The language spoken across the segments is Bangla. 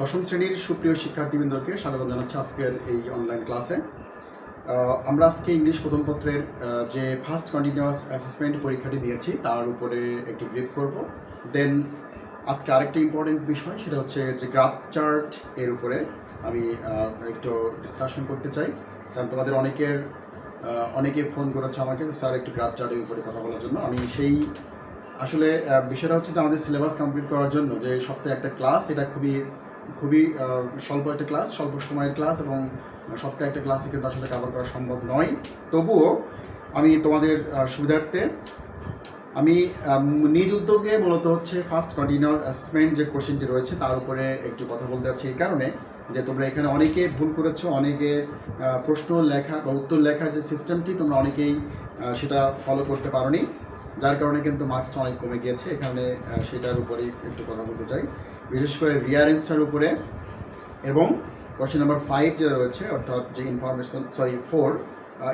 দশম শ্রেণীর সুপ্রিয় শিক্ষার্থীবৃন্দকে স্বাগত জানাচ্ছি আজকের এই অনলাইন ক্লাসে। আমরা আজকে ইংলিশ প্রথম পত্রের যে ফার্স্ট কন্টিনিউয়াস অ্যাসেসমেন্ট পরীক্ষাটি দিয়েছি তার উপরে একটু ব্রিফ করব। দেন আজকে আরেকটা ইম্পর্টেন্ট বিষয়, সেটা হচ্ছে যে গ্রাফ চার্ট এর উপরে আমি একটু ডিসকাশন করতে চাই। কারণ তোমাদের অনেকে ফোন করেছে আমাকে, স্যার একটু গ্রাফ চার্টের উপরে কথা বলার জন্য। আমি সেই আসলে বিষয়টা হচ্ছে যে আমাদের সিলেবাস কমপ্লিট করার জন্য যে সপ্তাহে একটা ক্লাস, এটা খুবই স্বল্প একটা ক্লাস, স্বল্প সময়ের ক্লাস, এবং সপ্তাহে একটা ক্লাসে কিন্তু আসলে কভার করা সম্ভব নয়। তবুও আমি তোমাদের সুবিধার্থে আমি নিজ উদ্যোগে মূলত হচ্ছে ফার্স্ট কন্টিনিউয়াস অ্যাসেসমেন্ট যে কোশ্চেনটি রয়েছে তার উপরে একটু কথা বলতে যাচ্ছি, এই কারণে যে তোমরা এখানে অনেকে ভুল করেছো, অনেকে প্রশ্ন লেখা বা উত্তর লেখার যে সিস্টেমটি তোমরা অনেকেই সেটা ফলো করতে পারোনি, যার কারণে কিন্তু মার্কসটা অনেক কমে গিয়েছে। এখানে সেটার উপরেই একটু কথা বলতে চাই, বিশেষ করে রিয়ারেঞ্জটার উপরে, এবং কোশ্চেন নাম্বার 5 যেটা রয়েছে অর্থাৎ যে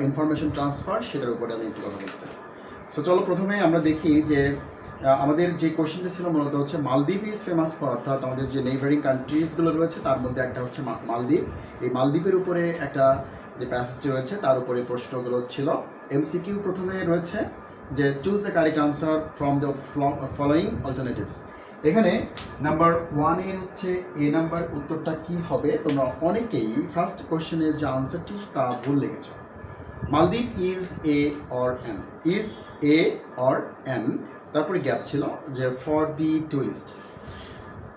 ইনফরমেশন ট্রান্সফার, সেটার উপরে আমি একটু কথা বলতে চাই। সো চলো প্রথমে আমরা দেখি যে আমাদের যে কোশ্চেনটা ছিল মূলত হচ্ছে মালদ্বীপ ইজ ফেমাস ফর, অর্থাৎ আমাদের যে নেইবারিং কান্ট্রিজগুলো রয়েছে তার মধ্যে একটা হচ্ছে মালদ্বীপ। এই মালদ্বীপের উপরে একটা যে প্যাসেজটি রয়েছে তার উপরে প্রশ্নগুলো ছিল। এমসিকিউ প্রথমে রয়েছে যে choose the correct answer from the following alternatives. এখানে নাম্বার 1 এর হচ্ছে এ নাম্বার উত্তরটা কি হবে। তোমরা অনেকেই ফার্স্ট কোশ্চেনের যে আনসারটি তা ভুল লিখেছো। মালদ্বীপ is a or N, is a or N, তারপরে গ্যাপ ছিল যে ফর দি টুরিস্ট।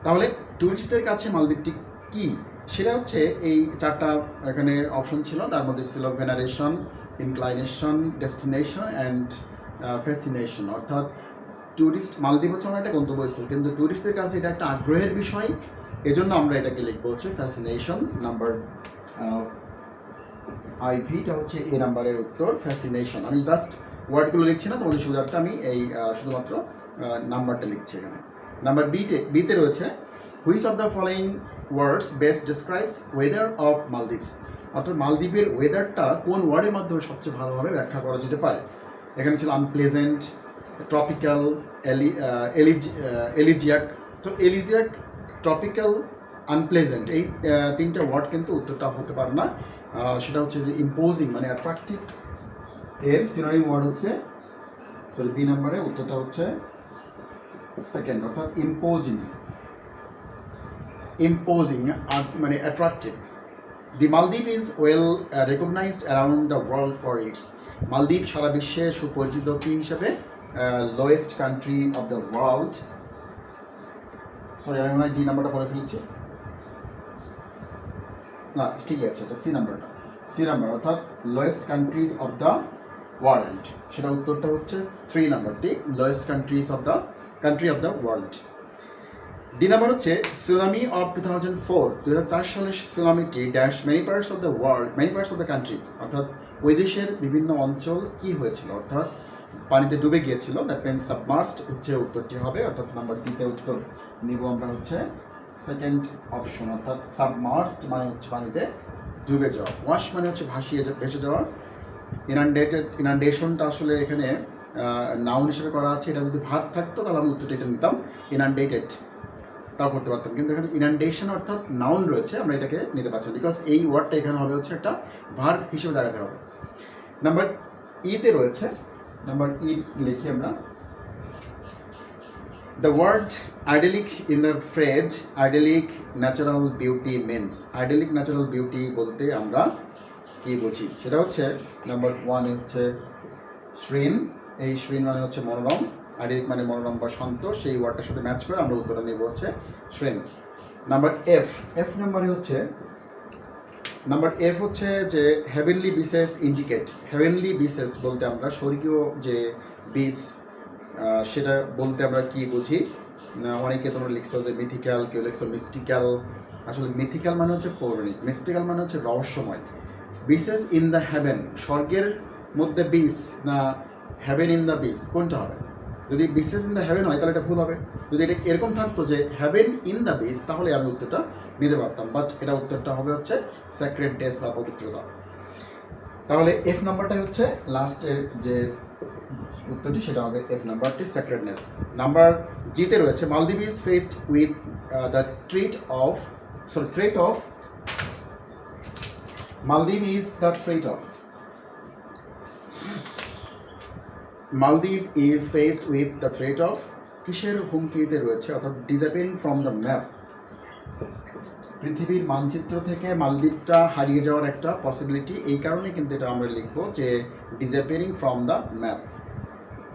তাহলে টুরিস্টদের কাছে মালদ্বীপটি কি, সেটা হচ্ছে এই চারটা এখানে অপশন ছিল। তার মধ্যে ছিল ভেনারেশন, ইনক্লাইনেশন, ডেস্টিনেশন অ্যান্ড ফ্যাসিনেশন। অর্থাৎ ট্যুরিস্ট মালদ্বীপ হচ্ছে আমার একটা গন্তব্যস্থল, কিন্তু ট্যুরিস্টদের কাছে এটা একটা আগ্রহের বিষয়, এজন্য আমরা এটাকে লিখবো হচ্ছে ফ্যাসিনেশন। নাম্বার আইভিটা হচ্ছে এ নাম্বারের উত্তর, ফ্যাসিনেশন। আমি জাস্ট ওয়ার্ডগুলো লিখছি না, তোমাদের সুবিধার্থে আমি এই শুধুমাত্র নাম্বারটা লিখছি এখানে। নাম্বার বিতে রয়েছে which of the following words best describes weather of Maldives. অর্থাৎ মালদ্বীপের ওয়েদারটা কোন ওয়ার্ডের মাধ্যমে সবচেয়ে ভালোভাবে ব্যাখ্যা করা যেতে পারে। এখানে ছিল আনপ্লেজেন্ট, ট্রপিক্যাল, এলিজিয়াক। তো এলিজিয়াক, ট্রপিক্যাল, আনপ্লেজেন্ট, এই তিনটা ওয়ার্ড কিন্তু উত্তরটা হতে পারে না। সেটা হচ্ছে যে ইম্পোজিং মানে অ্যাট্রাকটিভ, এর সিনোনিম ওয়ার্ড হচ্ছে, সরি বি নাম্বারে উত্তরটা হচ্ছে সেকেন্ড, অর্থাৎ ইম্পোজিং মানে attractive. The Maldives is well recognised around the world for its. Maldives সারা বিশ্বে সুপরিচিত কি হিসাবে, lowest country of the world. Sorry আমি মনে হয় ডি নাম্বারটা পরে ফেলেছি, না ঠিকই আছে, এটা সি নাম্বার অর্থাৎ lowest countries of the world, সেটা উত্তরটা হচ্ছে 3 নাম্বারটি, lowest countries of the country of the world. D number হচ্ছে সুনামি অফ 2004 সালের সুনামিটি dash many parts of the world, many parts of the country, অর্থাৎ ওই দেশের বিভিন্ন অঞ্চল কি হয়েছিল, অর্থাৎ পানিতে ডুবে গিয়েছিল। দ্যাট মিনস সাবমার্সড হচ্ছে উত্তরটি হবে, অর্থাৎ নাম্বার ডিতে উত্তর নিব আমরা হচ্ছে সেকেন্ড অপশন, অর্থাৎ সাবমার্সড মানে হচ্ছে পানিতে ডুবে যাওয়া, ওয়াশ মানে হচ্ছে ভেসে যাওয়া। ইনান্ডেশনটা আসলে এখানে নাউন হিসেবে করা আছে, এটা যদি ভার্ব থাকতো তাহলে আমি উত্তরটা এটা নিতাম, ইনান্ডেটেড তাও করতে পারতাম, কিন্তু এখানে ইনান্ডেশন অর্থাৎ নাউন রয়েছে, আমরা এটাকে নিতে পারছি বিকজ এই ওয়ার্ডটা এখানে হবে হচ্ছে একটা ভার্ব হিসেবে দেখাতে হবে। নাম্বার ইতে রয়েছে, নাম্বার ই লিখি আমরা, the word idyllic in the phrase idyllic natural beauty means। idyllic natural beauty বলতে আমরা কি বুঝি, সেটা হচ্ছে নাম্বার 1 হচ্ছে শ্রীন। এই শ্রীন মানে হচ্ছে মনোরম, idyllic মানে মনোরম বা শান্ত, সেই ওয়ার্ডটার সাথে ম্যাচ করে আমরা উত্তরটা নেব হচ্ছে শ্রীন। নাম্বার এফ নাম্বারে হচ্ছে, নাম্বার এফ হচ্ছে যে হেভেনলি বিসেস ইন্ডিকেট। হেভেনলি বিসেস বলতে আমরা স্বর্গীয় যে বিস, সেটা বলতে আমরা কি বুঝি। অনেকে তোমরা লিখছো যে মিথিক্যাল, কেউ লিখছো মিস্টিক্যাল। আসলে মিথিক্যাল মানে হচ্ছে পৌরাণিক, মিস্টিক্যাল মানে হচ্ছে রহস্যময়। বিসেস ইন দ্য হেভেন, স্বর্গের মধ্যে বিস না হেভেন ইন দ্য বিস, কোনটা হবে? যদি বিসেস ইন দ্য হেভেন হয় তাহলে এটা ভুল হবে। যদি এটা এরকম থাকতো যে হেভেন ইন দ্য বিস তাহলে আমি উত্তরটা নিতে পারতাম, বাট এটা উত্তরটা হবে হচ্ছে স্যাক্রেড ডেস বা পবিত্রতা। তাহলে এফ নাম্বারটাই হচ্ছে লাস্টের যে উত্তরটি, সেটা হবে এফ নাম্বারটি, স্যাক্রেডনেস। নাম্বার জিতে রয়েছে মালদ্বীপ is faced with the threat of sorry, threat of Maldives is the threat of Maldives is faced with the threat of কিসের হুমকিতে রয়েছে অর্থাৎ ডিসঅ্যাপিয়ারিং ফ্রম দ্য ম্যাপ, পৃথিবীর মানচিত্র থেকে মালদ্বীপটা হারিয়ে যাওয়ার একটা পসিবিলিটি, এই কারণে কিন্তু এটা আমরা লিখবো যে ডিসঅ্যাপিয়ারিং ফ্রম দ্য ম্যাপ।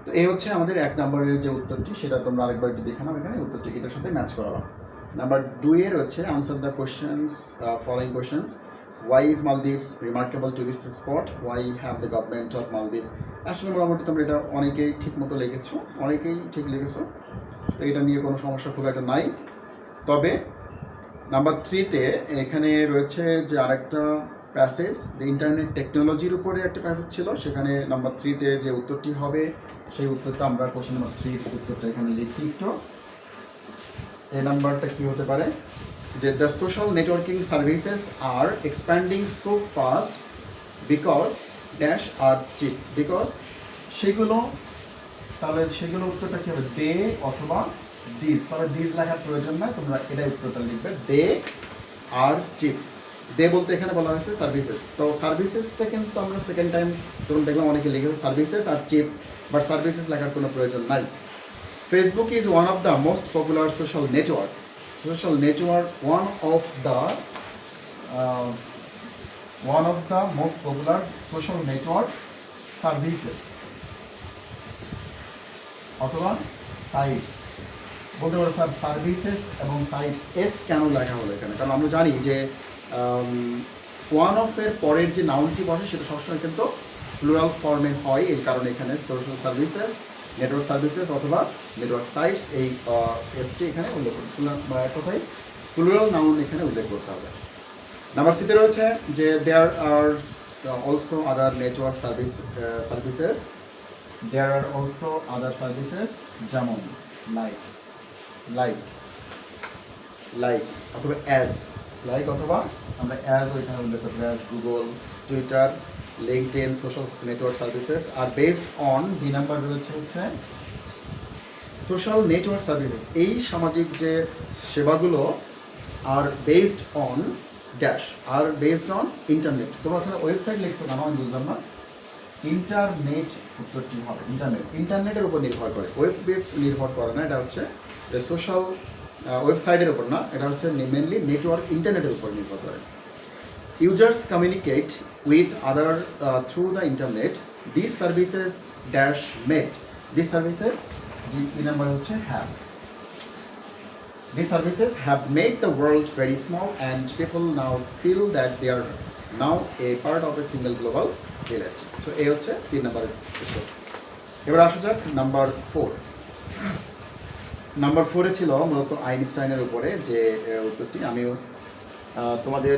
তো এই হচ্ছে আমাদের 1 নম্বরের যে উত্তরটি, সেটা তোমরা আরেকবার একটু দেখে নাও, এখানে উত্তরটি এটার সাথে ম্যাচ করাবা। নাম্বার 2 এর হচ্ছে answer the questions following questions. Why is Maldives remarkable tourist spot? Why have the government of Maldives? আসলে মোটামুটি তোমরা এটা অনেকেই ঠিক মতো লিখেছো, অনেকেই ঠিক লিখেছো, তো এটা নিয়ে কোনো সমস্যা খুব একটা নাই। তবে নাম্বার 3-তে এখানে রয়েছে যে আরেকটা প্যাসেজ, দ্য ইন্টারনেট টেকনোলজির উপরে একটা প্যাসেজ ছিল, সেখানে নাম্বার 3-তে যে উত্তরটি হবে সেই উত্তরটা আমরা কোশ্চেন নাম্বার 3-এর উত্তরটা এখানে লিখি একটু। এই নাম্বারটা কি হতে পারে যে the social networking services are expanding so fast because dash are cheap, because সেগুলো, তাহলে সেগুলো উত্তরটা কী হবে, দে অথবা দিস, তবে দিস লেখার প্রয়োজন না, তোমরা এটাই উত্তরটা লিখবে, দে আর চিপ। দে বলতে এখানে বলা হয়েছে সার্ভিসেস, তো সার্ভিসেসটা কিন্তু আমরা সেকেন্ড টাইম তখন দেখলাম অনেকে লিখেছে services are cheap, but services লেখার কোনো প্রয়োজন নাই। Facebook is one of the most popular social network, one of the most popular social network services অথবা সাইটস বলতে পারো। স্যার সার্ভিসেস এবং সাইটস এস কেন লেখা হলো এখানে, কারণ আমরা জানি যে ওয়ান অফ এর পরের যে নাউনটি বসে সেটা সবসময় কিন্তু প্লুরাল ফর্মে হয়, এই কারণে এখানে সোশ্যাল সার্ভিসেস, নেটওয়ার্ক সার্ভিসেস অথবা নেটওয়ার্ক সাইটস এই এসটি এখানে উল্লেখ কোথায় প্লুরাল নাউন এখানে উল্লেখ করতে হবে। নাম্বার 3-তে রয়েছে যে there are also other network services, there are also other services যেমন লাইক অথবা লাইক অথবা আমরা অ্যাজ ওইখানে উল্লেখ করতে হবে, as Google, Twitter, LinkedIn, social network services are based on. 2 number রয়েছে হচ্ছে সোশ্যাল নেটওয়ার্ক সার্ভিসেস, এই সামাজিক যে সেবাগুলো are based on dash, are based on internet. তোমরা ওখানে ওয়েবসাইট লিখছো কেন আমি বুঝলাম না, ইন্টারনেট উত্তরটি হবে, ইন্টারনেটের উপর নির্ভর করে, ওয়েব বেসড নির্ভর করে না, এটা হচ্ছে যে সোশ্যাল ওয়েবসাইটের উপর না, এটা হচ্ছে মেনলি নেটওয়ার্ক ইন্টারনেটের উপর নির্ভর করে। Users communicate with other through the internet. These services dash made. These services, the number হচ্ছে have. These services have made the world very small, and people now feel that they are now a part of a single global village. So এই হচ্ছে 3 নম্বরের উত্তর। এবার আসা যাক নাম্বার 4। নাম্বার 4-এ ছিল মূলত আইনস্টাইনের উপরে যে উত্তরটি, আমিও তোমাদের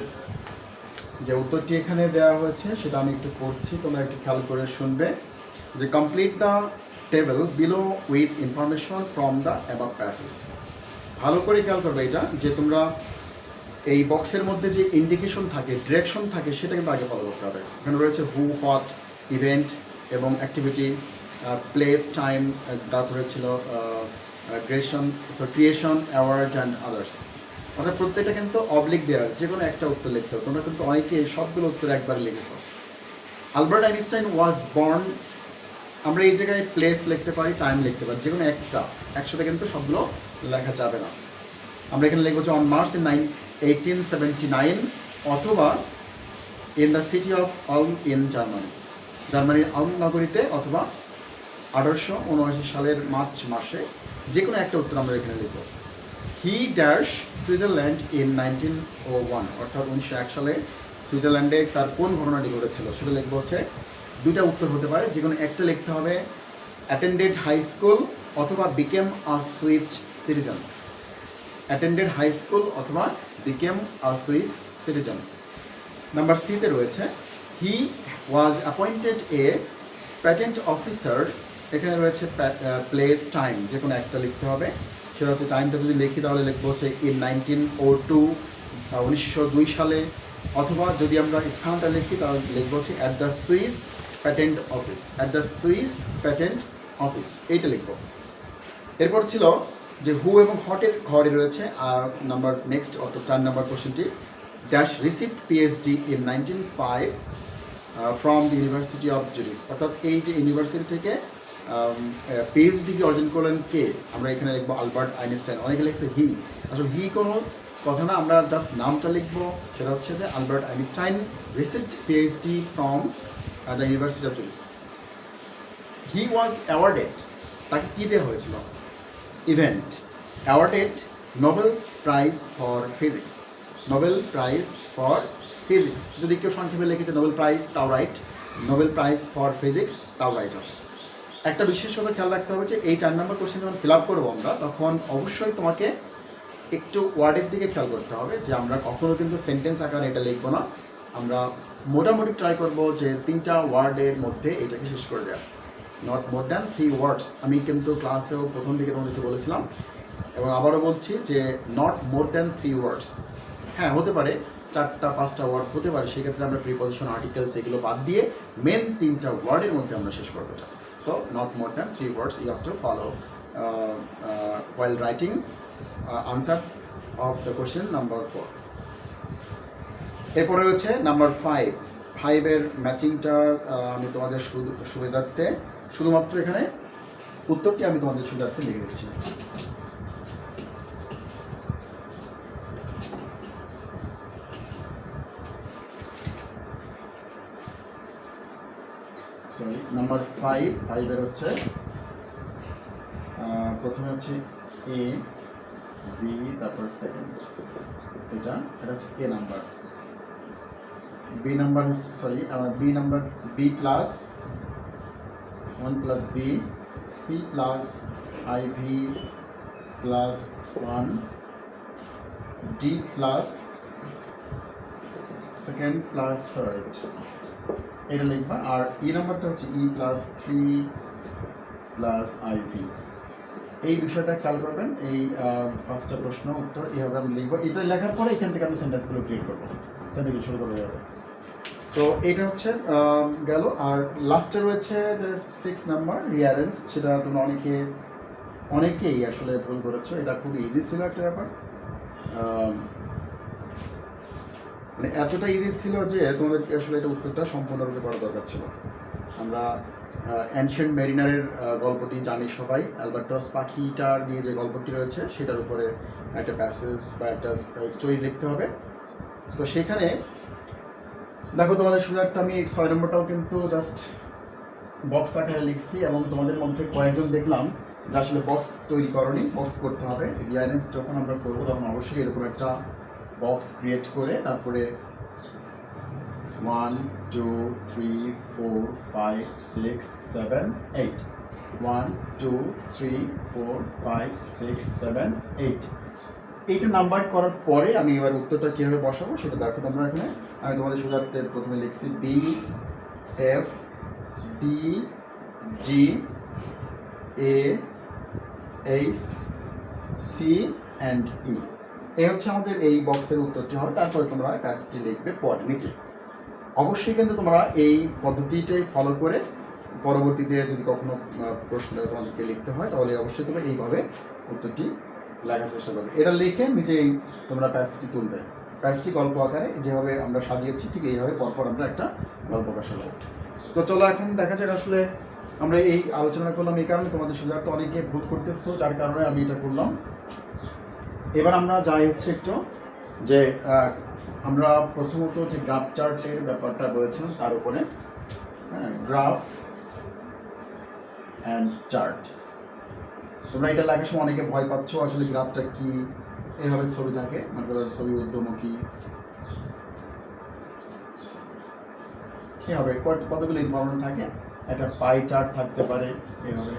যে উত্তরটি এখানে দেওয়া হয়েছে সেটা আমি একটু পড়ছি, তোমরা একটু খেয়াল করে শুনবে যে complete the table below with information from the above passage. ভালো করে খেয়াল করবে এটা, যে তোমরা এই বক্সের মধ্যে যে ইন্ডিকেশন থাকে, ডিরেকশন থাকে, সেটা কিন্তু আগে ফলো করতে হবে। এখানে রয়েছে হু, হোয়াট, ইভেন্ট এবং অ্যাক্টিভিটি, প্লেস, টাইম, তারপরে ছিল ক্রিয়েশন, অ্যাওয়ার্ড অ্যান্ড আদার্স। অর্থাৎ প্রত্যেকটা কিন্তু অবলিক দেওয়া, যে কোনো একটা উত্তর লিখতে হবে। তোমরা কিন্তু অনেকে সবগুলো উত্তর একবার লিখেছ। আলবার্ট আইনস্টাইন ওয়াজ বর্ন, আমরা এই জায়গায় প্লেস লিখতে পারি, টাইম লিখতে পারি, যে কোনো একটা, একসাথে কিন্তু সবগুলো লেখা যাবে না। আমরা এখানে লিখবো যে অন মার্চ ইন 1879 অথবা in the city of Alam in Germany, জার্মানির আলম নগরীতে, অথবা 1879 সালের মার্চ মাসে, যে কোনো একটা উত্তর আমরা এখানে লিখবো। হি ড্যাশ সুইজারল্যান্ড ইন 1901, অর্থাৎ 1901 সালে সুইজারল্যান্ডে তার কোন ঘটনাটি ঘটেছিল সেটা লিখবো হচ্ছে। 2টা উত্তর হতে পারে, যে কোনো একটা লিখতে হবে, অ্যাটেন্ডেড হাই স্কুল অথবা became a Swiss citizen, attended high school অথবা became a Swiss citizen. Number 3-তে রয়েছে he was appointed a patent officer, এখানে রয়েছে প্লেস, টাইম, যে কোনো একটা লিখতে হবে। সেটা হচ্ছে টাইমটা যদি লিখি তাহলে লিখবো হচ্ছে ইন 1902, 1902 সালে, অথবা যদি আমরা স্থানটা লিখি তাহলে লিখবো হচ্ছে at the Swiss patent office, at the Swiss patent office, এইটা লিখবো। এরপর ছিল যে হু এবং হটের ঘরে রয়েছে নাম্বার নেক্সট অর্থাৎ 4 নম্বর কোশ্চেনটি dash receive PhD in 1905 from the university of Zurich, অর্থাৎ এই যে ইউনিভার্সিটি থেকে পিএইচডি ডিগ্রি অর্জন করলেন কে, আমরা এখানে লিখবো আলবার্ট আইনস্টাইন। অনেকে লিখছে হি, আসলে হি কোনো কথা না, আমরা জাস্ট নামটা লিখবো। সেটা হচ্ছে যে Albert Einstein received PhD from the university of Zurich. He was awarded, তাকে কী দেওয়া হয়েছিল? Event awarded Nobel Prize for physics, Nobel Prize for physics. যদি কেউ সংক্ষেপে লিখেছে নোবেল প্রাইজ, তাও right. Nobel Prize for physics, তাও রাইট হবে। একটা বিশেষ কথা খেয়াল রাখতে হবে যে এই 4 নম্বর কোশ্চেন যখন ফিল আপ করবো আমরা, তখন অবশ্যই তোমাকে একটু ওয়ার্ডের দিকে খেয়াল করতে হবে যে আমরা কখনো কিন্তু সেন্টেন্স আকারে এটা লিখবো না। আমরা মোটামুটি ট্রাই করবো যে 3টা ওয়ার্ডের মধ্যে এটাকে শেষ করে দেওয়া, নট মোর দ্যান 3 ওয়ার্ডস। আমি কিন্তু ক্লাসেও প্রথম দিকে তোমাদেরকে বলেছিলাম এবং আবারও বলছি যে নট মোর দ্যান 3 ওয়ার্ডস। হ্যাঁ, হতে পারে 4টা 5টা ওয়ার্ড হতে পারে, সেক্ষেত্রে আমরা প্রিপজিশন আর্টিকেলস এগুলো বাদ দিয়ে মেন 3টা ওয়ার্ডের মধ্যে আমরা শেষ করবো এটা। So not more than 3 words you have to follow while writing answer of the question number 4. এরপরে হচ্ছে নাম্বার 5 এর ম্যাচিংটা আমি তোমাদের সুবিধার্থে শুধুমাত্র এখানে উত্তরটি আমি তোমাদের সুবিধার্থে লিখে দিচ্ছি। সরি, নাম্বার 5 এর হচ্ছে প্রথমে হচ্ছে এ বি, তারপর সেকেন্ড এটা হচ্ছে A number. B number sorry B number B plus 1 plus B, C plus IV plus 1, D plus second plus third, এটা লিখবা। আর ই নাম্বারটা হচ্ছে ই প্লাস 3 প্লাস আইভি। এই বিষয়টা খেয়াল করবেন। এই 5টা প্রশ্ন উত্তর এইভাবে আমি লিখবো। এটা লেখার পরে এখান থেকে আমি সেন্টেন্সগুলো ক্রিয়েট করবো, সেন্টেন্স শুরু করে যাবে। তো এটা হচ্ছে গেল। আর লাস্টে রয়েছে যে 6 নাম্বার রিয়ারেন্স, সেটা তোমরা অনেকেই আসলে ভুল করেছো। এটা খুব ইজি ছিল একটা ব্যাপার, মানে এতটা ইজি ছিল যে তোমাদেরকে আসলে এটা উত্তরটা সম্পূর্ণরূপে করা দরকার ছিল। আমরা অ্যানশিয়েন্ট মেরিনারের গল্পটি জানি সবাই, অ্যালবাট্রস পাখিটার নিয়ে যে গল্পটি রয়েছে সেটার উপরে একটা প্যাসেজ বা একটা স্টোরি লিখতে হবে। তো সেখানে দেখো তোমাদের সুবিধার্থে আমি 6 নম্বরটাও কিন্তু জাস্ট বক্স আকারে লিখছি এবং তোমাদের মধ্যে কয়েকজন দেখলাম যে আসলে বক্স তৈরি করনি, বক্স করতে হবে। রিয়ারেন্স যখন আমরা করবো তখন অবশ্যই এরকম একটা বক্স ক্রিয়েট করে তারপরে 1 2 3 4 5 6 7 8 1 2 3 4 5 6 7 8 এইটা নাম্বার করার পরে আমি এবার উত্তরটা কীভাবে বসাবো সেটা দেখো তোমরা এখানে। আমি তোমাদের সুবিধার্থে প্রথমে লিখছি B F D G A H C and E. এই হচ্ছে আমাদের এই বক্সের উত্তরটি হবে। তারপরে তোমরা প্যাসেজটি লিখবে পরে নিচে। অবশ্যই কিন্তু তোমরা এই পদ্ধতিটাই ফলো করে পরবর্তীতে যদি কখনো প্রশ্ন তোমাদেরকে লিখতে হয় তাহলে অবশ্যই তোমরা এইভাবে উত্তরটি লেখার চেষ্টা করবে। এটা লিখে নিচেই তোমরা প্যাসেজটি তুলবে। প্যাসেজটি গল্প আকারে যেভাবে আমরা সাজিয়েছি ঠিক এইভাবে পরপর আমরা একটা গল্প আকার সাজাবো। তো চলো এখন দেখা যাক আসলে আমরা এই আলোচনা করলাম এই কারণে তোমাদের সুবিধার্থে অনেকে ভুল করতেছো, যার কারণে আমি এটা করলাম। এবার আমরা যাই হচ্ছে একটু যে আমরা প্রথমত যে গ্রাফ চার্টের ব্যাপারটা বলেছিলাম তার উপরে, হ্যাঁ, গ্রাফ অ্যান্ড চার্ট। তোমরা এটা লেখার সময় অনেকে ভয় পাচ্ছ, আসলে গ্রাফটা কি, এভাবে ছবি থাকে, মানে ছবি ঊর্ধ্বমুখী, এভাবে কতগুলো ইনফরমেশন থাকে। একটা পাই চার্ট থাকতে পারে এভাবে।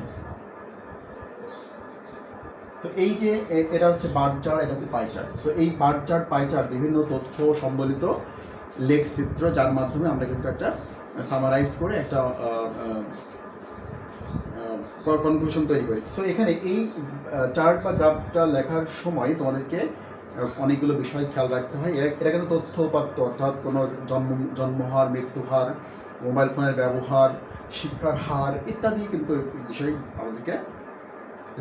তো এই যে এটা হচ্ছে বার চার্ট, এটা হচ্ছে পাই চার্ট। সো এই বার চার্ট, পাই চার্ট বিভিন্ন তথ্য সম্বলিত লেখচিত্র, যার মাধ্যমে আমরা কিন্তু একটা সামারাইজ করে একটা কনক্লুশন তৈরি করি। সো এখানে এই চার্ট বা গ্রাফটা লেখার সময় তোমাদেরকে অনেকগুলো বিষয় খেয়াল রাখতে হয়। এটা কিন্তু তথ্য উপাত্ত, অর্থাৎ কোনো জন্মহার, মৃত্যুহার, মোবাইল ফোনের ব্যবহার, শিক্ষার হার ইত্যাদি কিন্তু বিষয় আমাদেরকে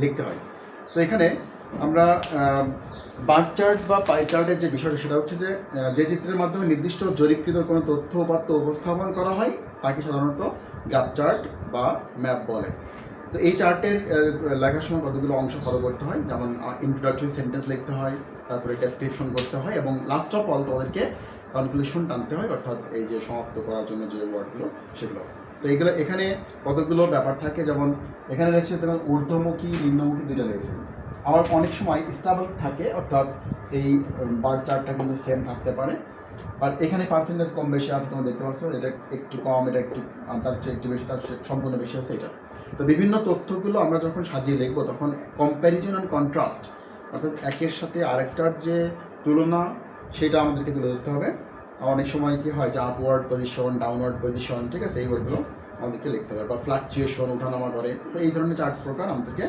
লিখতে হয়। তো এখানে আমরা বার চার্ট বা পাই চার্টের যে বিষয়টা সেটা হচ্ছে যে যে চিত্রের মাধ্যমে নির্দিষ্ট জরিপকৃত কোনো তথ্য উপাত্ত উপস্থাপন করা হয় তাকে সাধারণত গ্রাফ চার্ট বা ম্যাপ বলে। তো এই চার্টের লেখার সময় কতগুলো অংশ ফলো করতে হয়, যেমন ইন্ট্রোডাক্টরি সেন্টেন্স লিখতে হয়, তারপরে ডেসক্রিপশন করতে হয়, এবং লাস্ট অফ অল তোমাদেরকে কনক্লুশন টানতে হয়, অর্থাৎ এই যে সমাপ্ত করার জন্য যে ওয়ার্ডগুলো সেগুলো। তো এইগুলো এখানে কতগুলো ব্যাপার থাকে, যেমন এখানে রয়েছে তোমার ঊর্ধ্বমুখী নিম্নমুখী দুটো রয়েছে। আবার অনেক সময় স্টেবল থাকে, অর্থাৎ এই বার চার্টটা কিন্তু সেম থাকতে পারে, আর এখানে পার্সেন্টেজ কম বেশি আছে, তোমরা দেখতে পাচ্ছ, এটা একটু কম, এটা একটু তার চেয়ে একটু বেশি, তার সম্পূর্ণ বেশি আছে এটা। তো বিভিন্ন তথ্যগুলো আমরা যখন সাজিয়ে লিখবো তখন কম্প্যারিজন অ্যান্ড কন্ট্রাস্ট, অর্থাৎ একের সাথে আরেকটার যে তুলনা সেটা আমাদেরকে তুলে ধরতে হবে। অনেক সময় কি হয় যে আপওয়ার্ড পজিশন, ডাউনওয়ার্ড পজিশন, ঠিক আছে, এই ওয়ার্ডগুলো আমাদেরকে লিখতে হবে, বা ফ্লাকচুয়েশন, ওঠানামা করে, তো এই ধরনের চার্ট প্রকার আমাদেরকে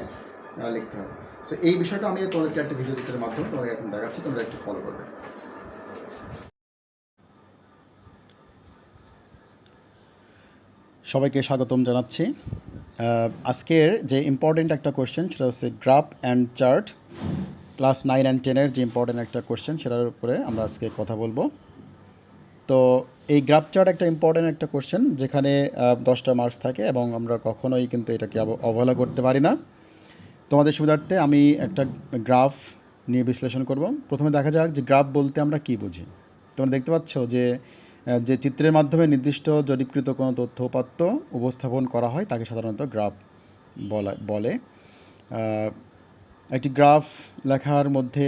লিখতে হবে। সো এই বিষয়টা আমি তোমাদেরকে একটা ভিডিও চিত্রের মাধ্যমে তোমাদের এখন দেখাচ্ছি, তোমরা একটু ফলো করবে। সবাইকে স্বাগতম জানাচ্ছি। আজকের যে ইম্পর্টেন্ট একটা কোয়েশ্চেন সেটা হচ্ছে graph and chart, class 9 and 10-এর যে ইম্পর্টেন্ট একটা কোয়েশ্চেন সেটার উপরে আমরা আজকে কথা বলবো। তো এই গ্রাফ চার্ট একটা ইম্পর্টেন্ট একটা কোয়েশ্চেন, যেখানে 10টা মার্কস থাকে এবং আমরা কখনোই কিন্তু এটাকে অবহেলা করতে পারি না। তোমাদের সুবিধার্থে আমি একটা গ্রাফ নিয়ে বিশ্লেষণ করব। প্রথমে দেখা যাক যে গ্রাফ বলতে আমরা কী বুঝি। তোমরা দেখতে পাচ্ছ যে যে চিত্রের মাধ্যমে নির্দিষ্ট জরিপকৃত কোনো তথ্য উপাত্ত উপস্থাপন করা হয় তাকে সাধারণত গ্রাফ বলে। একটি গ্রাফ লেখার মধ্যে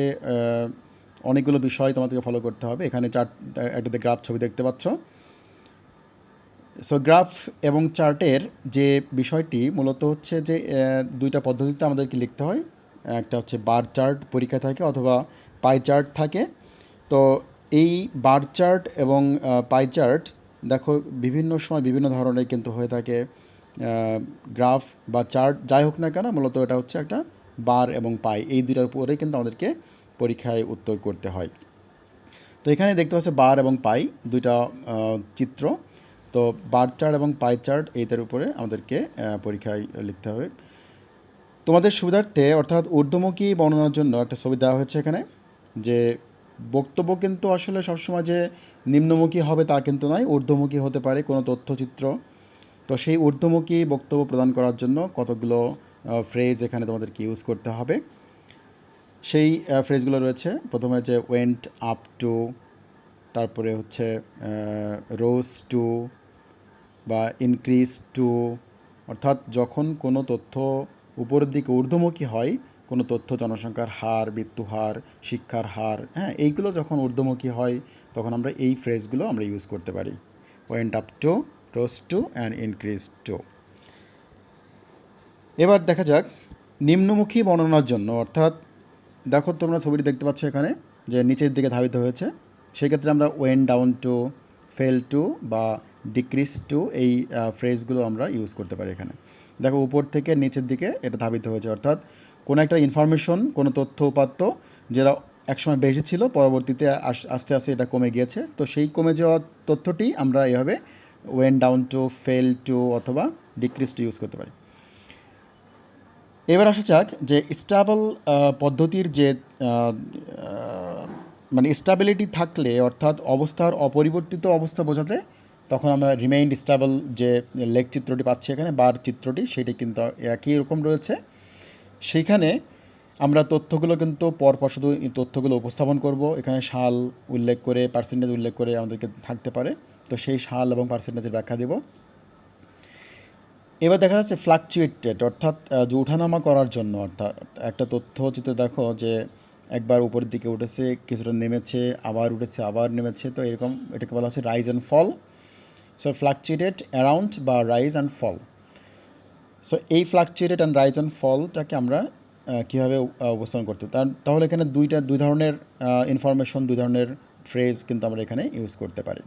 অনেকগুলো বিষয় তোমাদেরকে ফলো করতে হবে। এখানে একটাতে গ্রাফ ছবি দেখতে পাচ্ছ। সো গ্রাফ এবং চার্টের যে বিষয়টি মূলত হচ্ছে যে দুইটা পদ্ধতিতে আমাদেরকে লিখতে হয়। একটা হচ্ছে বার চার্ট পরীক্ষা থাকে, অথবা পাই চার্ট থাকে। তো এই বার চার্ট এবং পাই চার্ট দেখো বিভিন্ন সময় বিভিন্ন ধরনের কিন্তু হয়ে থাকে। গ্রাফ বা চার্ট যাই হোক না কেন, মূলত এটা হচ্ছে একটা বার এবং পাই, এই দুটার উপরে কিন্তু আমাদেরকে পরীক্ষায় উত্তর করতে হয়। তো এখানে দেখতে পাচ্ছি বার এবং পাই দুইটা চিত্র। তো বার চার্ট এবং পাই চার্ট এইটার উপরে আমাদেরকে পরীক্ষায় লিখতে হবে। তোমাদের সুবিধার্থে, অর্থাৎ ঊর্ধ্বমুখী বর্ণনার জন্য একটা ছবি দেওয়া হয়েছে এখানে, যে বক্তব্য কিন্তু আসলে সবসময় যে নিম্নমুখী হবে তা কিন্তু নয়, ঊর্ধ্বমুখী হতে পারে কোনো তথ্যচিত্র। তো সেই ঊর্ধ্বমুখী বক্তব্য প্রদান করার জন্য কতগুলো ফ্রেজ এখানে তোমাদেরকে ইউজ করতে হবে। সেই ফ্রেজগুলো রয়েছে, প্রথমে যে ওয়েন্ট আপ টু, তারপরে হচ্ছে রোজ টু বা ইনক্রিজ টু, অর্থাৎ যখন কোনো তথ্য উপরের দিকে ঊর্ধ্বমুখী হয়, কোনো তথ্য জনসংখ্যার হার, মৃত্যু হার, শিক্ষার হার, হ্যাঁ, এইগুলো যখন ঊর্ধ্বমুখী হয় তখন আমরা এই ফ্রেজগুলো আমরা ইউজ করতে পারি, went up to, rose two and increase two. এবার দেখা যাক নিম্নমুখী বর্ণনার জন্য, অর্থাৎ দেখো তোমরা ছবিটি দেখতে পাচ্ছ এখানে যে নিচের দিকে ধাবিত হয়েছে, সেক্ষেত্রে আমরা went down to, fail to বা ডিক্রিজ টু এই ফ্রেজগুলো আমরা ইউজ করতে পারি। এখানে দেখো উপর থেকে নিচের দিকে এটা ধাবিত হয়েছে, অর্থাৎ কোনো একটা ইনফরমেশন, কোনো তথ্য উপাত্ত যেটা একসময় বেশি ছিল, পরবর্তীতে আস্তে আস্তে এটা কমে গিয়েছে। তো সেই কমে যাওয়া তথ্যটি আমরা এভাবে went down to, fail to অথবা ডিক্রিজ টু ইউজ করতে পারি। এবার আসা যাক যে স্টেবল পদ্ধতির যে মানে স্টেবিলিটি থাকলে, অর্থাৎ অবস্থার অপরিবর্তিত অবস্থা বোঝাতে, তখন আমরা রিমেইন্ড স্টেবল যে লেখ চিত্রটি পাচ্ছি এখানে, বার চিত্রটি, সেটি কিন্তু একই রকম রয়েছে। সেইখানে আমরা তথ্যগুলো কিন্তু পরপর শুধু তথ্যগুলো উপস্থাপন করব, এখানে সাল উল্লেখ করে, পার্সেন্টেজ উল্লেখ করে আমাদেরকে থাকতে পারে। তো সেই সাল এবং পার্সেন্টেজের ব্যাখ্যা দেব। এবার দেখা যাচ্ছে ফ্লাকচুয়েটেড, অর্থাৎ যে ওঠানামা করার জন্য, অর্থাৎ একটা তথ্য চিত্রে দেখো যে একবার উপরের দিকে উঠেছে, কিছুটা নেমেছে, আবার উঠেছে, আবার নেমেছে, তো এরকম এটাকে বলা হচ্ছে rise and fall. So fluctuated around বা রাইজ অ্যান্ড ফল। সো এই ফ্লাকচুয়েটেড অ্যান্ড রাইজ অ্যান্ড ফলটাকে আমরা কীভাবে উপস্থাপন করতে, তাহলে এখানে দুই ধরনের ইনফরমেশন, দুই ধরনের ফ্রেজ কিন্তু আমরা এখানে ইউজ করতে পারি।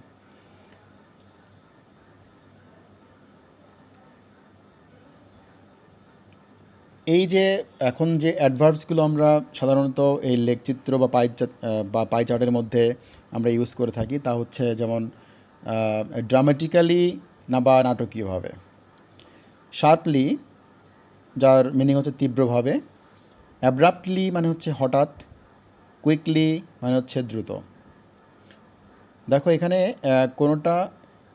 এই যে এখন যে অ্যাডভার্বসগুলো আমরা সাধারণত এই লেখচিত্র বা পাই চার্টের মধ্যে আমরা ইউজ করে থাকি, তা হচ্ছে যেমন ড্রামাটিক্যালি না বা নাটকীয়ভাবে, শার্পলি যার মিনিং হচ্ছে তীব্রভাবে, অ্যাব্রাপ্টলি মানে হচ্ছে হঠাৎ, কুইকলি মানে হচ্ছে দ্রুত। দেখো এখানে কোনোটা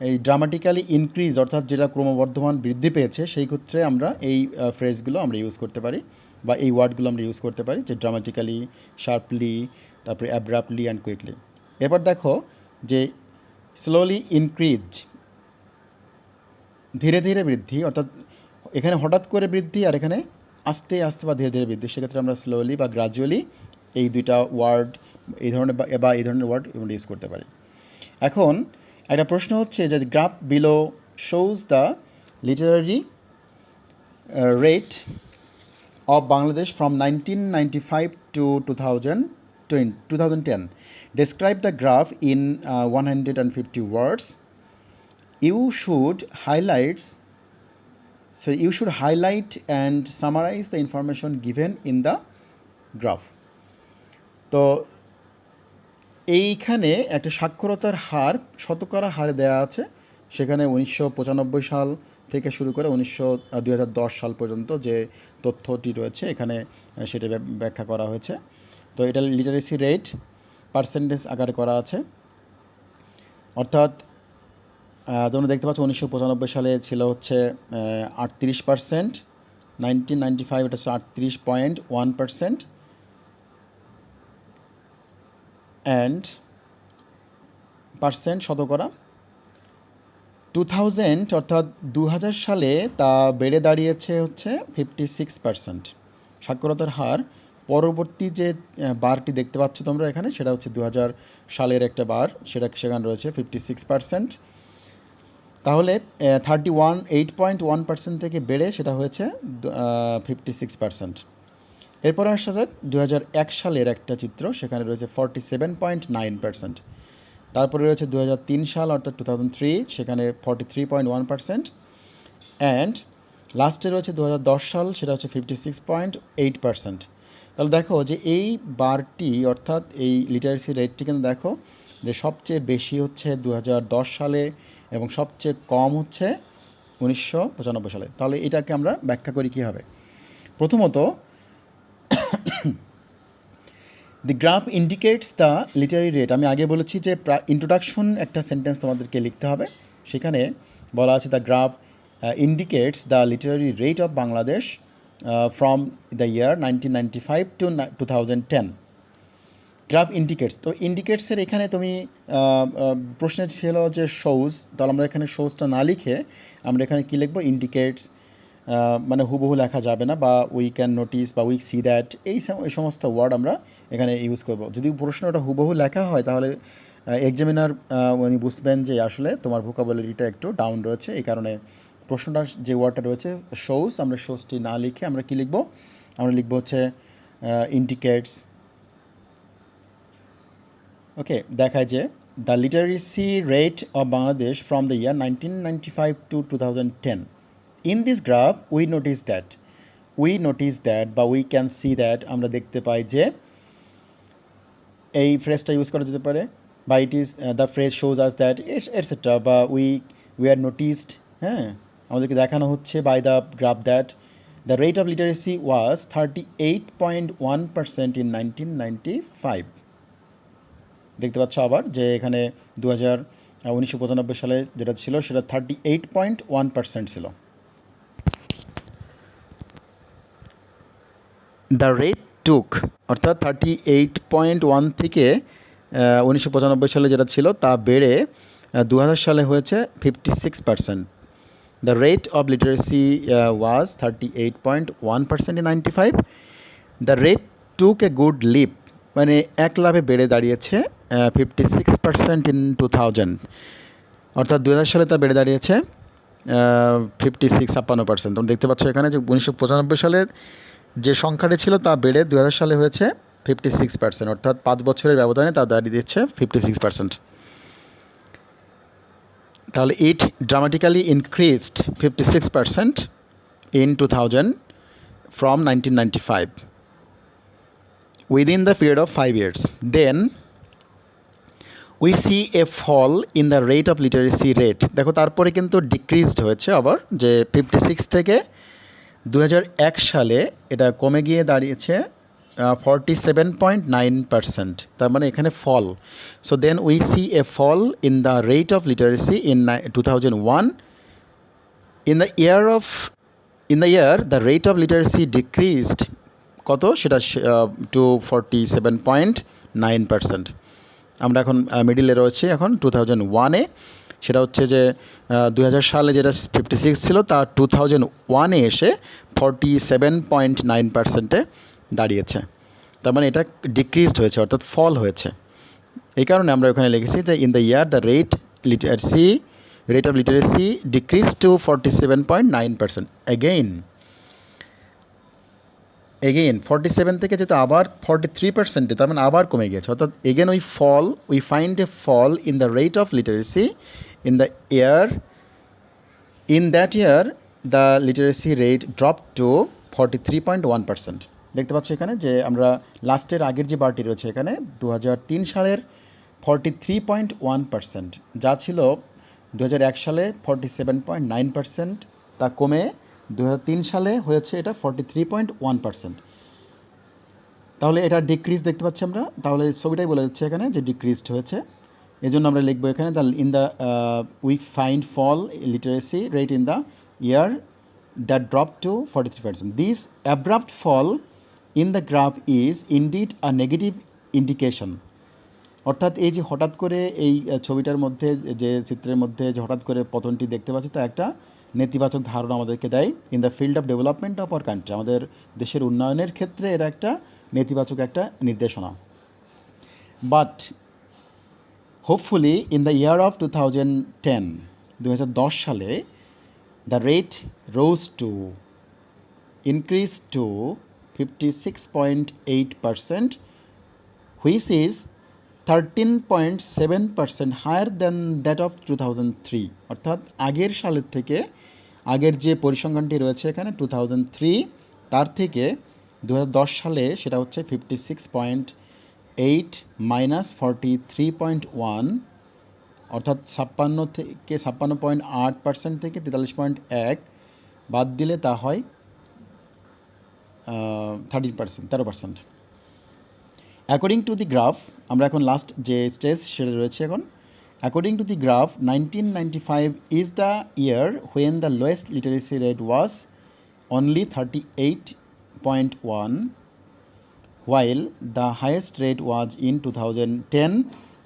এই ড্রামাটিক্যালি ইনক্রিজ অর্থাৎ যেটা ক্রমবর্ধমান বৃদ্ধি পেয়েছে, সেই ক্ষেত্রে আমরা এই ফ্রেজগুলো আমরা ইউজ করতে পারি বা এই ওয়ার্ডগুলো আমরা ইউজ করতে পারি, যে ড্রামাটিক্যালি, শার্পলি, তারপরে অ্যাব্রাপ্টলি অ্যান্ড কুইকলি। এবার দেখো যে স্লোলি ইনক্রিজ, ধীরে ধীরে বৃদ্ধি, অর্থাৎ এখানে হঠাৎ করে বৃদ্ধি আর এখানে আস্তে আস্তে বা ধীরে ধীরে বৃদ্ধি, সেক্ষেত্রে আমরা স্লোলি বা গ্রাজুয়ালি এই দুইটা ওয়ার্ড এই ধরনের বা এই ধরনের ওয়ার্ড আমরা ইউজ করতে পারি। এখন একটা প্রশ্ন হচ্ছে যে graph below shows the Literary rate of Bangladesh from 1995 to 2010. Describe the graph in 150 words. You should highlight and summarize the information given in the graph. তো এইখানে একটা সাক্ষরতার হার শতকরা হারে দেওয়া আছে, সেখানে 1995 সাল থেকে শুরু করে 2010 সাল পর্যন্ত যে তথ্যটি রয়েছে এখানে সেটা ব্যাখ্যা করা হয়েছে। তো এটা লিটারেসি রেট পার্সেন্টেজ আকারে করা আছে, অর্থাৎ তোমরা দেখতে পাচ্ছ 1995 সালে ছিল হচ্ছে 38%, 1995 এটা হচ্ছে 38.1%, অ্যান্ড পার্সেন্ট শতকরা। 2000 অর্থাৎ 2000 সালে তা বেড়ে দাঁড়িয়েছে হচ্ছে 56%। সাক্ষরতার হার পরবর্তী যে বারটি দেখতে পাচ্ছ তোমরা এখানে, সেটা হচ্ছে 2000 সালের একটা বার, সেখানে রয়েছে 56%। তাহলে 8.1% থেকে বেড়ে সেটা হয়েছে 56%। এরপরে আসা যাক 2001 সালের একটা চিত্র, সেখানে রয়েছে 47.9%। তারপরে রয়েছে 2003 সাল অর্থাৎ 2003, সেখানে 43.1%, অ্যান্ড লাস্টে রয়েছে 2010 সাল, সেটা হচ্ছে 56.8%। তাহলে দেখো যে এই বারটি অর্থাৎ এই লিটারেসি রেটটি কিন্তু দেখো যে সবচেয়ে বেশি হচ্ছে 2010 সালে এবং সবচেয়ে কম হচ্ছে 1995 সালে। তাহলে এটাকে আমরা ব্যাখ্যা করি কীভাবে? প্রথমত, the graph indicates the literary rate. আমি আগে বলেছি যে ইন্ট্রোডাকশন একটা সেন্টেন্স তোমাদেরকে লিখতে হবে, সেখানে বলা আছে the graph indicates the literary rate of Bangladesh from the year 1995 to 2010। Graph indicates, তো ইন্ডিকেটসের এখানে তুমি প্রশ্নে ছিল যে শোজ, তাহলে আমরা এখানে শোজটা না লিখে আমরা এখানে কী লিখবো? ইন্ডিকেটস, মানে হুবহু লেখা যাবে না, বা উই ক্যান নোটিস বা উই সি দ্যাট, এই সমস্ত ওয়ার্ড আমরা এখানে ইউজ করব। যদি প্রশ্নটা হুবহু লেখা হয় তাহলে এক্সামিনার উনি বুঝবেন যে আসলে তোমার ভোকাবুলারিটা একটু ডাউন রয়েছে, এই কারণে প্রশ্নটা যে ওয়ার্ডটা রয়েছে শোজ, আমরা শোজটি না লিখে আমরা কী লিখব? আমরা লিখব হচ্ছে ইন্ডিকেটস। ওকে, দেখায় যে the literacy rate of Bangladesh from the year 1995 to 2010. In this graph we notice that বা we can see that, আমরা দেখতে পাই যে এই ফ্রেজটা ইউজ করা যেতে পারে, বা it is the phrase shows us that et cetera, বা উই আর নোটিসড, হ্যাঁ, আমাদেরকে দেখানো হচ্ছে by the graph that the rate of literacy was 38.1% in 1995। দেখতে পাচ্ছ আবার যে এখানে 1995 সালে যেটা ছিল সেটা 38.1% ছিল। দ্য রেট টুক, অর্থাৎ 38.1 থেকে 1995 সালে যেটা ছিল তা বেড়ে 2000 সালে হয়েছে 56%। The rate of literacy was 38.1% in 95। The rate took a good leap, মানে এক লাভে বেড়ে দাঁড়িয়েছে 56% in 2000, অর্থাৎ 2000 সালে তা বেড়ে দাঁড়িয়েছে 56%। তোমরা দেখতে পাচ্ছ এখানে যে 1995 সালের যে সংখ্যাটি ছিল তা বেড়ে 2000 সালে হয়েছে 56%, অর্থাৎ 5 বছরের ব্যবধানে তা দাঁড়িয়ে দিচ্ছে 56%। তাহলে ইট dramatically increased 56% in 2000 from 1995 within the period of 5 years. Then we see a fall in the rate of literacy rate. দেখো তারপরে কিন্তু ডিক্রিজড হয়েছে আবার, যে 56 থেকে 2001 সালে এটা কমে গিয়ে দাঁড়িয়েছে 47.9%, তার মানে এখানে fall. So then we see a fall in the rate of literacy in 2001. In the year the rate of literacy decreased কত, সেটা টু 47.9%। আমরা এখন মিডিলে রয়েছে এখন 2001-এ, সেটা হচ্ছে যে 2000 সালে যেটা 56 ছিল তা 2001-এ এসে 47.9%-এ দাঁড়িয়েছে। তার মানে এটা ডিক্রিজড হয়েছে, অর্থাৎ ফল হয়েছে। এই কারণে আমরা ওখানে লিখেছি যে in the year the rate of literacy decrease to 47.9%। Again 47 থেকে যেহেতু আবার 43%, তার মানে আবার কমে গেছে, অর্থাৎ again we find a fall in the rate of literacy in the year. In that year the literacy rate drop to 43.1%। দেখতে পাচ্ছ এখানে যে আমরা লাস্টের আগের যে বারটি রয়েছে এখানে 2003 সালের 43.1%, যা ছিল 2001 সালে 47.9%, তা কমে 2003 সালে হয়েছে এটা 43.1%। তাহলে এটা ডিক্রিজ দেখতে পাচ্ছি আমরা, তাহলে ছবিটাই বলে যাচ্ছে এখানে যে ডিক্রিজড হয়েছে। এই জন্য আমরা লিখবো এখানে we find fall literacy rate in the year that drop to 43%. This abrupt fall in the graph is indeed a negative indication. অর্থাৎ এই যে হঠাৎ করে এই ছবিটার মধ্যে যে চিত্রের মধ্যে যে হঠাৎ করে পতনটি দেখতে পাচ্ছি, তা একটা নেতিবাচক ধারণা আমাদেরকে দেয় in the field of development of our country. আমাদের দেশের উন্নয়নের ক্ষেত্রে এরা একটা নেতিবাচক একটা নির্দেশনা। But hopefully in the year of 2010 সালে the rate rose to increase to 56.8%, which is 13.7% higher than that of 2003। অর্থাৎ আগের সালের থেকে, আগের যে পরিসংখ্যানটি রয়েছে এখানে 2003, তার থেকে 2010 সালে সেটা হচ্ছে 56.8 মাইনাস 43.1, অর্থাৎ 56.8% থেকে 43.1 বাদ দিলে তা হয় 13%। অ্যাকর্ডিং টু দি গ্রাফ, আমরা এখন লাস্ট যে স্টেজ সেটা রয়েছে এখন। According to the graph 1995 is the year when the lowest literacy rate was only 38.1, while the highest rate was in 2010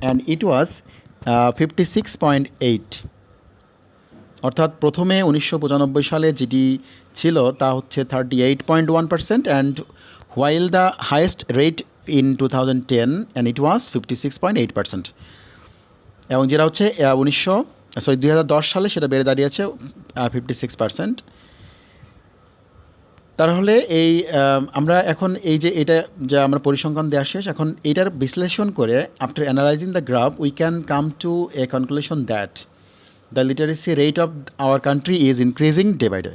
and it was 56.8। অর্থাৎ প্রথমে 1995 সালে যেটি ছিল তা হচ্ছে 38.1% and while the highest rate in 2010 and it was 56.8%, এবং যেটা হচ্ছে 2010 সালে সেটা বেড়ে দাঁড়িয়েছে 56%। তাহলে এই আমরা এখন এই যে এটা যে আমরা পরিসংখ্যান দেওয়া শেষ, এখন এটার বিশ্লেষণ করে after analysing the graph we can come to a conclusion that the literacy rate of our country is increasing day by day.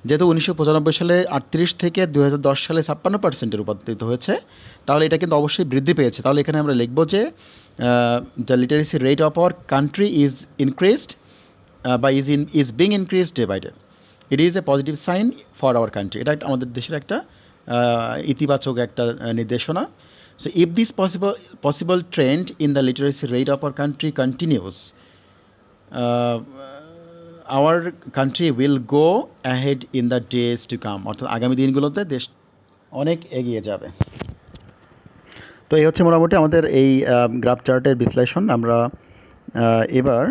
যেহেতু 1995 সালে 38 থেকে 2010 সালে 56%-এ রূপান্তরিত হয়েছে, তাহলে এটা কিন্তু অবশ্যই বৃদ্ধি পেয়েছে। তাহলে এখানে আমরা লিখব যে the literacy rate of our country is increased বা is being increased day by day. It is a positive sign for our country. এটা আমাদের দেশের একটা ইতিবাচক একটা নির্দেশনা। So if this possible trend in the literacy rate of our country continues, our country will go ahead in the days to come. অর্থাৎ আগামী দিনগুলোতে দেশ অনেক এগিয়ে যাবে। তো এই হচ্ছে মোটামুটি আমাদের এই গ্রাফ চার্টের বিশ্লেষণ। আমরা এবার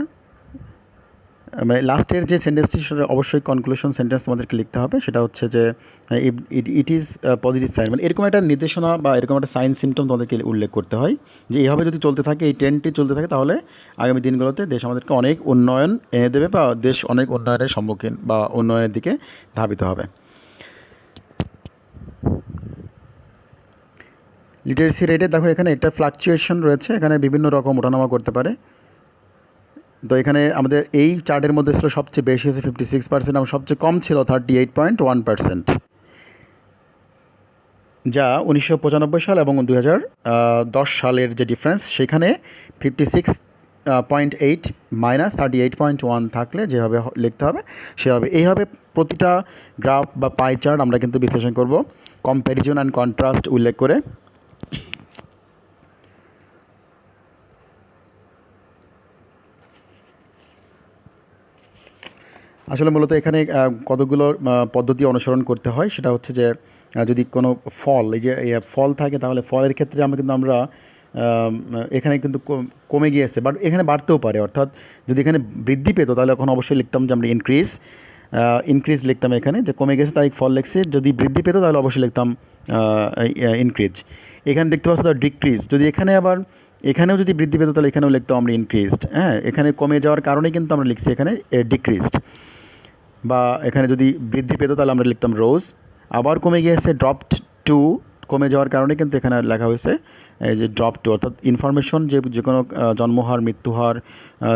লাস্টের যে সেন্টেন্সটি সেটা অবশ্যই কনক্লুশন সেন্টেন্স তোমাদেরকে লিখতে হবে। সেটা হচ্ছে যে ইট ইজ পজিটিভ সাইন, মানে এরকম একটা নির্দেশনা বা এরকম একটা সাইন সিমটম তোমাদেরকে উল্লেখ করতে হয় যে এইভাবে যদি চলতে থাকে, এই ট্রেন্ডটি চলতে থাকে, তাহলে আগামী দিনগুলোতে দেশ আমাদেরকে অনেক উন্নয়ন এনে দেবে বা দেশ অনেক উন্নয়নের সম্মুখীন বা উন্নয়নের দিকে ধাবিত হবে। লিটারেসি রেটে দেখো এখানে একটা ফ্লাকচুয়েশন রয়েছে, এখানে বিভিন্ন রকম ওঠানামা করতে পারে। তো এখানে আমাদের এই চার্টের মধ্যে ছিল সবচেয়ে বেশি হয়েছে 56% এবং সবচেয়ে কম ছিল 38.1%, যা 1995 সাল এবং 2010 সালের যে ডিফারেন্স, সেখানে 56.8 মাইনাস 38.1 থাকলে যেভাবে লিখতে হবে সেভাবে। এইভাবে প্রতিটা গ্রাফ বা পাই চার্ট আমরা কিন্তু বিশ্লেষণ করব। কম্প্যারিজন অ্যান্ড কন্ট্রাস্ট উল্লেখ করে আসলে মূলত এখানে কতগুলো পদ্ধতি অনুসরণ করতে হয়। সেটা হচ্ছে যে যদি কোনো ফল, এই যে ফল থাকে, তাহলে ফলের ক্ষেত্রে আমরা এখানে কিন্তু কমে গিয়েছে, বাট এখানে বাড়তেও পারে। অর্থাৎ যদি এখানে বৃদ্ধি পেতো তাহলে এখন অবশ্যই লিখতাম যে আমরা ইনক্রিজ লিখতাম। এখানে যে কমে গেছে তাই ফল লিখছে, যদি বৃদ্ধি পেতো তাহলে অবশ্যই লিখতাম ইনক্রিজ। এখানে দেখতে পাচ্ছি তো ডিক্রিজ, যদি এখানেও যদি বৃদ্ধি পেতো তাহলে এখানেও লিখতাম আমরা ইনক্রিজড। হ্যাঁ, এখানে কমে যাওয়ার কারণে কিন্তু আমরা লিখছি এখানে ডিক্রিজড। বা এখানে যদি বৃদ্ধি পেতো তাহলে আমরা লিখতাম রোজ। আবার কমে গিয়েছে ড্রপড টু, কমে যাওয়ার কারণে কিন্তু এখানে লেখা হয়েছে এই যে ড্রপ টু। অর্থাৎ ইনফরমেশন যে কোনো জন্মহার, মৃত্যুহার,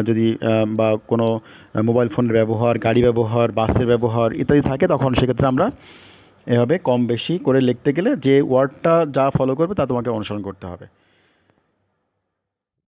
যদি বা কোনো মোবাইল ফোনের ব্যবহার, গাড়ি ব্যবহার, বাসের ব্যবহার ইত্যাদি থাকে, তখন সেক্ষেত্রে আমরা এভাবে কম বেশি করে লিখতে গেলে যে ওয়ার্ডটা যা ফলো করবে তা তোমাকে অনুসরণ করতে হবে।